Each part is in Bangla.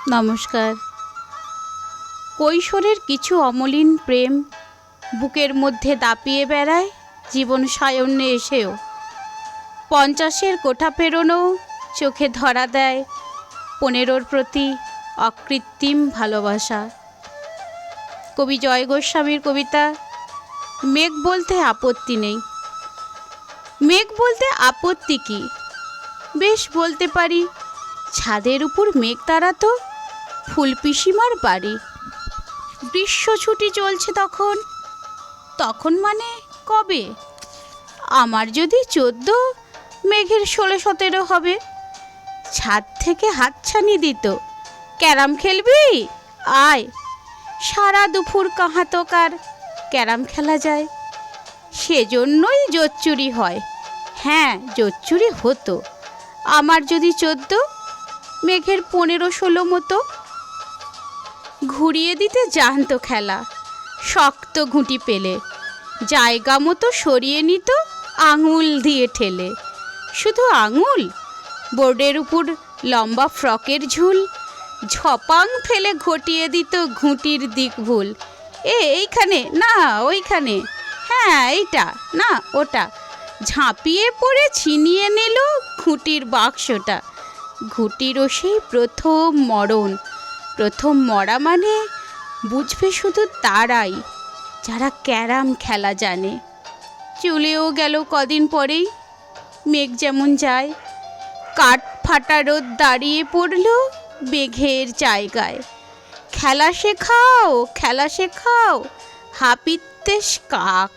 নমস্কার। কৈশোরের কিছু অমলিন প্রেম বুকের মধ্যে দাপিয়ে বেড়ায় জীবন সায়ন্যে এসেও। 50-এর কোঠা পেরোনো চোখে ধরা দেয় 15-র প্রতি অকৃত্রিম ভালোবাসা। কবি জয় গোস্বামীর কবিতা মেঘ বলতে আপত্তি নেই। মেঘ বলতে আপত্তি কি? বেশ বলতে পারি, ছাদের উপর মেঘ তাড়াতো ফুলপিসিমার বাড়ি। গ্রীষ্ম ছুটি চলছে তখন মানে কবে? আমার যদি 14, মেঘের 16-17 হবে। ছাদ থেকে হাতছানি দিত, ক্যারাম খেলবি? আয়। সারা দুপুর কাহাতকার ক্যারাম খেলা যায়। সেজন্যই জোচ্চুরি হয়। হ্যাঁ, জোচ্চুরি হতো। আমার যদি 14, মেঘের 15-16 মতো। ঘুরিয়ে দিতে জানতো খেলা, শক্ত ঘুঁটি পেলে জায়গা মতো সরিয়ে নিত আঙুল দিয়ে ঠেলে। শুধু আঙুল, বোর্ডের উপর লম্বা ফ্রকের ঝুল ঝপাং ফেলে ঘটিয়ে দিত ঘুঁটির দিক ভুল। এইখানে না ওইখানে, হ্যাঁ এইটা না ওটা। ঝাঁপিয়ে পড়ে ছিনিয়ে নিল ঘুঁটির বাক্সটা। ঘুঁটিরও সেই প্রথম মরণ। প্রথম মরা মানে বুঝবে শুধু তারাই যারা ক্যারাম খেলা জানে। চলেও গেল কদিন পরেই মেঘ যেমন যায়। কাঠ ফাটা রোদ দাঁড়িয়ে পড়ল মেঘের জায়গায়। খেলা শেখাও, খেলা শেখাও, হাপিত্যেশ কাক।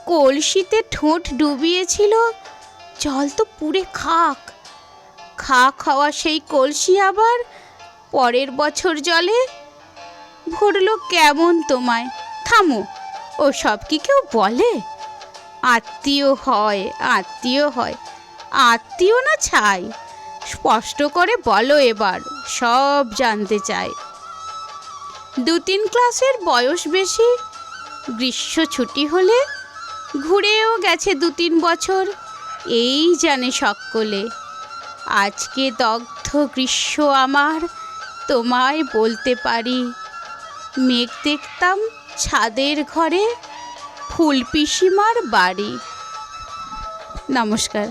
কলসিতে ঠোঁট ডুবিয়েছিল, জল তো পুড়ে খাক। খাওয়া সেই কলসি আবার পরের বছর জলে ভরল কেমন তোমায়? থামো, ও সব কি কেউ বলে? আত্মীয় হয়, আত্মীয় হয়, আত্মীয় না ছাই? স্পষ্ট করে বলো এবার, সব জানতে চাই। 2-3 ক্লাসের বয়স বেশি, গ্রীষ্ম ছুটি হলে ঘুরেও গেছে 2-3 বছর, এই জানে সকলে। আজকে দগ্ধ গ্রীষ্ম আমার, তোমায় বলতে পারি মেঘ দেখতাম ছাদের ঘরে ফুলপিসিমার বাড়ি। নমস্কার।